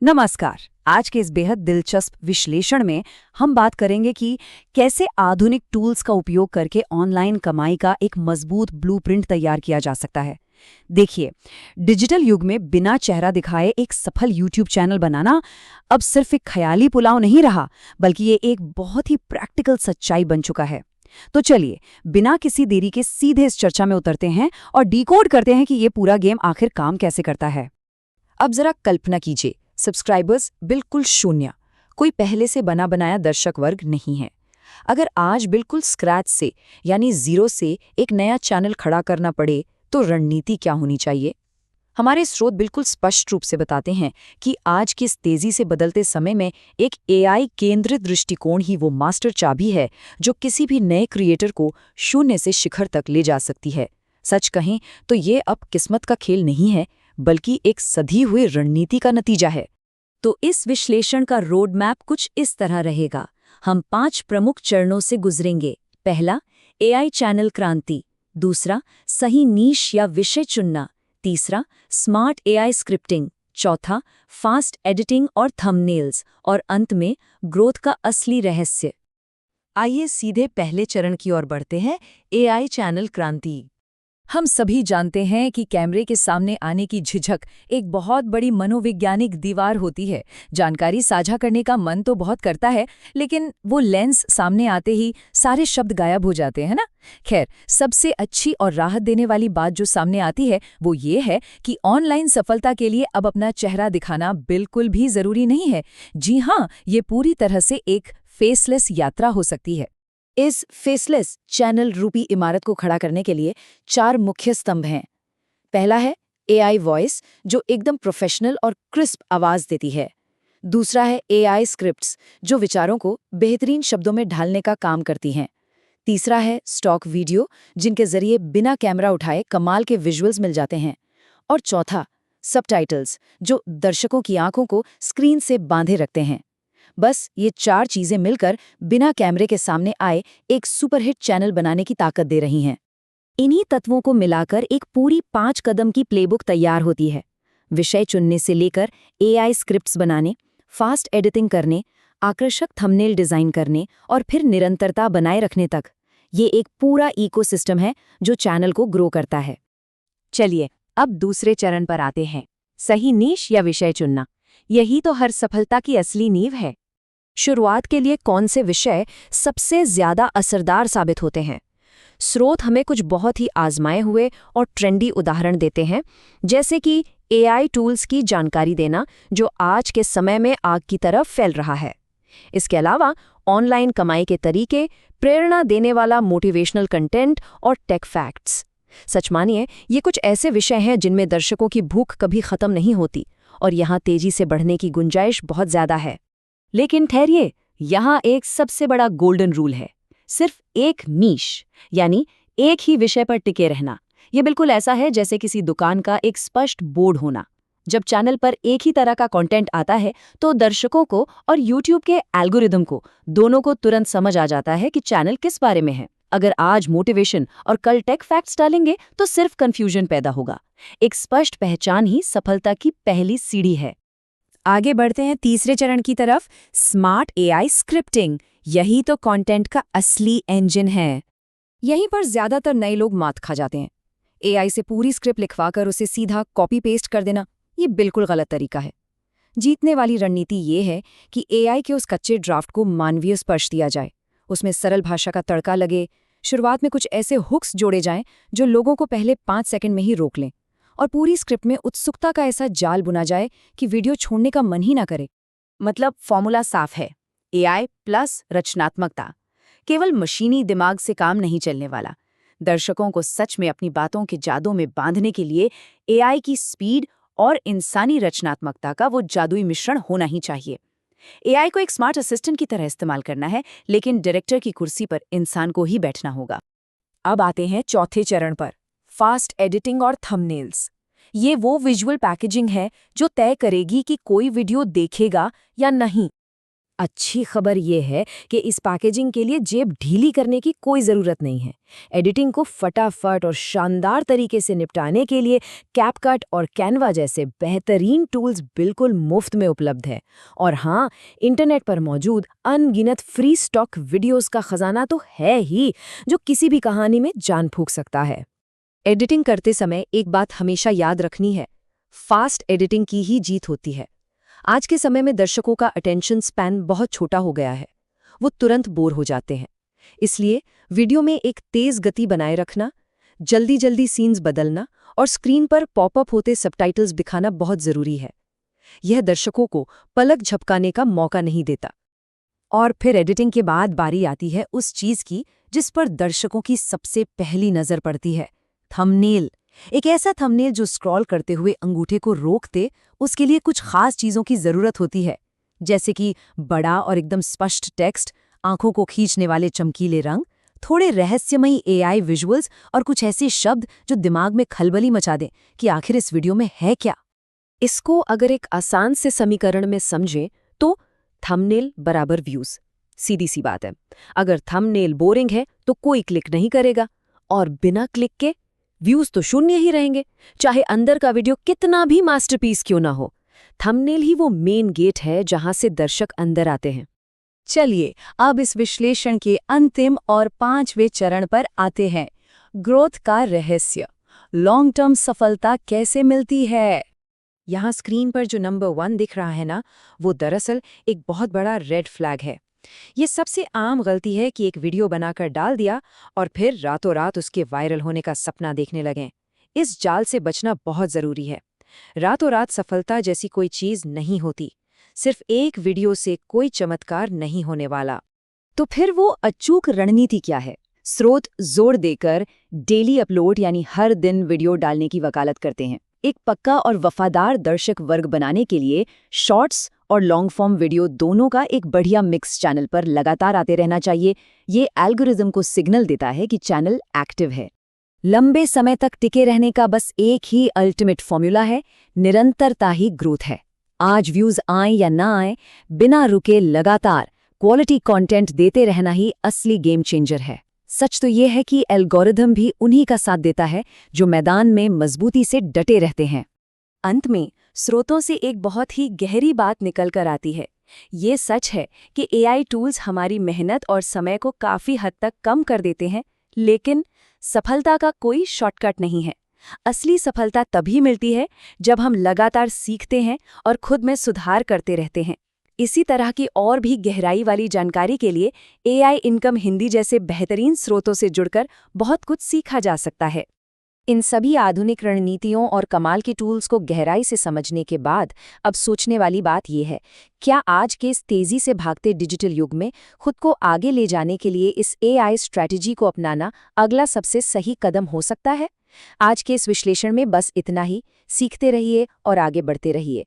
नमस्कार। आज के इस बेहद दिलचस्प विश्लेषण में हम बात करेंगे कि कैसे आधुनिक टूल्स का उपयोग करके ऑनलाइन कमाई का एक मजबूत ब्लूप्रिंट तैयार किया जा सकता है। देखिए, डिजिटल युग में बिना चेहरा दिखाए एक सफल यूट्यूब चैनल बनाना अब सिर्फ एक ख्याली पुलाव नहीं रहा, बल्कि ये एक बहुत ही प्रैक्टिकल सच्चाई बन चुका है। तो चलिए, बिना किसी देरी के सीधे इस चर्चा में उतरते हैं और डिकोड करते हैं कि ये पूरा गेम आखिर काम कैसे करता है। अब जरा कल्पना कीजिए, सब्सक्राइबर्स बिल्कुल शून्य, कोई पहले से बना बनाया दर्शक वर्ग नहीं है। अगर आज बिल्कुल स्क्रैच से यानी जीरो से एक नया चैनल खड़ा करना पड़े तो रणनीति क्या होनी चाहिए? हमारे स्रोत बिल्कुल स्पष्ट रूप से बताते हैं कि आज की इस तेजी से बदलते समय में एक एआई केंद्रित दृष्टिकोण ही वो मास्टर चाबी है जो किसी भी नए क्रिएटर को शून्य से शिखर तक ले जा सकती है। सच कहें तो ये अब किस्मत का खेल नहीं है, बल्कि एक सधी हुई रणनीति का नतीजा है। तो इस विश्लेषण का रोड मैप कुछ इस तरह रहेगा। हम 5 प्रमुख चरणों से गुजरेंगे। पहला, एआई चैनल क्रांति। दूसरा, सही नीश या विषय चुनना। तीसरा, स्मार्ट एआई स्क्रिप्टिंग। चौथा, फास्ट एडिटिंग और थंबनेल्स। और अंत में, ग्रोथ का असली रहस्य। आइए सीधे पहले चरण की ओर बढ़ते हैं, एआई चैनल क्रांति। हम सभी जानते हैं कि कैमरे के सामने आने की झिझक एक बहुत बड़ी मनोवैज्ञानिक दीवार होती है। जानकारी साझा करने का मन तो बहुत करता है, लेकिन वो लेंस सामने आते ही सारे शब्द गायब हो जाते हैं ना। खैर, सबसे अच्छी और राहत देने वाली बात जो सामने आती है वो ये है कि ऑनलाइन सफलता के लिए अब अपना चेहरा दिखाना बिल्कुल भी जरूरी नहीं है। जी हाँ, ये पूरी तरह से एक फेसलेस यात्रा हो सकती है। इस फेसलेस चैनल रूपी इमारत को खड़ा करने के लिए 4 मुख्य स्तंभ हैं। पहला है एआई वॉइस, जो एकदम प्रोफेशनल और क्रिस्प आवाज देती है। दूसरा है एआई स्क्रिप्ट्स, जो विचारों को बेहतरीन शब्दों में ढालने का काम करती हैं। तीसरा है स्टॉक वीडियो, जिनके जरिए बिना कैमरा उठाए कमाल के विजुअल्स मिल जाते हैं। और चौथा, सबटाइटल्स, जो दर्शकों की आंखों को स्क्रीन से बांधे रखते हैं। बस ये 4 चीजें मिलकर बिना कैमरे के सामने आए एक सुपरहिट चैनल बनाने की ताकत दे रही हैं। इन्हीं तत्वों को मिलाकर एक पूरी 5 कदम की प्लेबुक तैयार होती है। विषय चुनने से लेकर एआई स्क्रिप्ट्स बनाने, फास्ट एडिटिंग करने, आकर्षक थंबनेल डिजाइन करने और फिर निरंतरता बनाए रखने तक। ये एक पूरा इकोसिस्टम है जो चैनल को ग्रो करता है। चलिए, अब दूसरे चरण पर आते हैं, सही नीश या विषय चुनना। यही तो हर सफलता की असली नींव है। शुरुआत के लिए कौन से विषय सबसे ज्यादा असरदार साबित होते हैं? स्रोत हमें कुछ बहुत ही आजमाए हुए और ट्रेंडी उदाहरण देते हैं, जैसे कि एआई टूल्स की जानकारी देना, जो आज के समय में आग की तरफ फैल रहा है। इसके अलावा ऑनलाइन कमाई के तरीके, प्रेरणा देने वाला मोटिवेशनल कंटेंट और टेक फैक्ट्स। सच मानिए, ये कुछ ऐसे विषय हैं जिनमें दर्शकों की भूख कभी खत्म नहीं होती और यहाँ तेजी से बढ़ने की गुंजाइश बहुत ज्यादा है। लेकिन ठहरिए, यहाँ एक सबसे बड़ा गोल्डन रूल है। सिर्फ एक नीश, यानी एक ही विषय पर टिके रहना। ये बिल्कुल ऐसा है जैसे किसी दुकान का एक स्पष्ट बोर्ड होना। जब चैनल पर एक ही तरह का कंटेंट आता है तो दर्शकों को और यूट्यूब के एल्गोरिदम को दोनों को तुरंत समझ आ जाता है कि चैनल किस बारे में है। अगर आज मोटिवेशन और कल टेक फैक्ट्स डालेंगे तो सिर्फ कंफ्यूजन पैदा होगा। एक स्पष्ट पहचान ही सफलता की पहली सीढ़ी है। आगे बढ़ते हैं तीसरे चरण की तरफ, स्मार्ट एआई स्क्रिप्टिंग। यही तो कंटेंट का असली इंजन है। यहीं पर ज्यादातर नए लोग मात खा जाते हैं। एआई से पूरी स्क्रिप्ट लिखवाकर उसे सीधा कॉपी पेस्ट कर देना, ये बिल्कुल गलत तरीका है। जीतने वाली रणनीति ये है कि एआई के उस कच्चे ड्राफ्ट को मानवीय स्पर्श दिया जाए, उसमें सरल भाषा का तड़का लगे, शुरुआत में कुछ ऐसे हुक्स जोड़े जाएं जो लोगों को पहले 5 सेकंड में ही रोक लें, और पूरी स्क्रिप्ट में उत्सुकता का ऐसा जाल बुना जाए कि वीडियो छोड़ने का मन ही ना करे। मतलब फॉर्मूला साफ है, एआई प्लस रचनात्मकता। केवल मशीनी दिमाग से काम नहीं चलने वाला। दर्शकों को सच में अपनी बातों के जादू में बांधने के लिए एआई की स्पीड और इंसानी रचनात्मकता का वो जादुई मिश्रण होना ही चाहिए। एआई को एक स्मार्ट असिस्टेंट की तरह इस्तेमाल करना है, लेकिन डायरेक्टर की कुर्सी पर इंसान को ही बैठना होगा। अब आते हैं चौथे चरण पर, फास्ट एडिटिंग और थंबनेल्स। ये वो विजुअल पैकेजिंग है जो तय करेगी कि कोई वीडियो देखेगा या नहीं। अच्छी खबर ये है कि इस पैकेजिंग के लिए जेब ढीली करने की कोई ज़रूरत नहीं है। एडिटिंग को फटाफट और शानदार तरीके से निपटाने के लिए कैपकट और कैनवा जैसे बेहतरीन टूल्स बिल्कुल मुफ्त में उपलब्ध है। और हाँ, इंटरनेट पर मौजूद अनगिनत फ्री स्टॉक वीडियोस का खजाना तो है ही, जो किसी भी कहानी में जान फूंक सकता है। एडिटिंग करते समय एक बात हमेशा याद रखनी है, फास्ट एडिटिंग की ही जीत होती है। आज के समय में दर्शकों का अटेंशन स्पैन बहुत छोटा हो गया है, वो तुरंत बोर हो जाते हैं। इसलिए वीडियो में एक तेज गति बनाए रखना, जल्दी जल्दी सीन्स बदलना और स्क्रीन पर पॉपअप होते सबटाइटल्स दिखाना बहुत जरूरी है। यह दर्शकों को पलक झपकाने का मौका नहीं देता। और फिर एडिटिंग के बाद बारी आती है उस चीज की जिस पर दर्शकों की सबसे पहली नजर पड़ती है, थंबनेल। एक ऐसा थंबनेल जो स्क्रॉल करते हुए अंगूठे को रोक दे। उसके लिए कुछ खास चीजों की जरूरत होती है, जैसे कि बड़ा और एकदम स्पष्ट टेक्स्ट, आंखों को खींचने वाले चमकीले रंग, थोड़े रहस्यमयी एआई विजुअल्स और कुछ ऐसे शब्द जो दिमाग में खलबली मचा दें कि आखिर इस वीडियो में है क्या। इसको अगर एक आसान से समीकरण में समझें तो थंबनेल बराबर व्यूज। सीधी सी बात है। अगर थंबनेल बोरिंग है तो कोई क्लिक नहीं करेगा, और बिना क्लिक के व्यूज तो शून्य ही रहेंगे, चाहे अंदर का वीडियो कितना भी मास्टरपीस क्यों ना हो। थंबनेल ही वो मेन गेट है जहां से दर्शक अंदर आते हैं। चलिए अब इस विश्लेषण के अंतिम और 5वें चरण पर आते हैं, ग्रोथ का रहस्य। लॉन्ग टर्म सफलता कैसे मिलती है? यहाँ स्क्रीन पर जो नंबर 1 दिख रहा है ना, वो दरअसल एक बहुत बड़ा रेड फ्लैग है। ये सबसे आम गलती है कि एक वीडियो बनाकर डाल दिया और फिर रातों रात उसके वायरल होने का सपना देखने लगें। इस जाल से बचना बहुत जरूरी है। रातों रात सफलता जैसी कोई चीज नहीं होती। सिर्फ एक वीडियो से कोई चमत्कार नहीं होने वाला। तो फिर वो अचूक रणनीति क्या है? स्रोत जोर देकर डेली अपलोड यानी हर दिन वीडियो डालने की वकालत करते हैं। एक पक्का और वफादार दर्शक वर्ग बनाने के लिए शॉर्ट्स और लॉन्ग फॉर्म वीडियो दोनों का एक बढ़िया मिक्स चैनल पर लगातार आते रहना चाहिए। ये एल्गोरिज्म को सिग्नल देता है कि चैनल एक्टिव है। लंबे समय तक टिके रहने का बस एक ही अल्टीमेट फॉर्मूला है, निरंतरता ही ग्रोथ है। आज व्यूज आए या ना आए, बिना रुके लगातार क्वालिटी कंटेंट देते रहना ही असली गेम चेंजर है। सच तो ये है कि एल्गोरिथम भी उन्हीं का साथ देता है जो मैदान में मजबूती से डटे रहते हैं। अंत में स्रोतों से एक बहुत ही गहरी बात निकल कर आती है। ये सच है कि एआई टूल्स हमारी मेहनत और समय को काफ़ी हद तक कम कर देते हैं, लेकिन सफलता का कोई शॉर्टकट नहीं है। असली सफलता तभी मिलती है जब हम लगातार सीखते हैं और खुद में सुधार करते रहते हैं। इसी तरह की और भी गहराई वाली जानकारी के लिए एआई इनकम हिंदी जैसे बेहतरीन स्रोतों से जुड़कर बहुत कुछ सीखा जा सकता है। इन सभी आधुनिक रणनीतियों और कमाल के टूल्स को गहराई से समझने के बाद अब सोचने वाली बात यह है, क्या आज के इस तेजी से भागते डिजिटल युग में खुद को आगे ले जाने के लिए इस एआई स्ट्रैटेजी को अपनाना अगला सबसे सही कदम हो सकता है? आज के इस विश्लेषण में बस इतना ही। सीखते रहिए और आगे बढ़ते रहिए।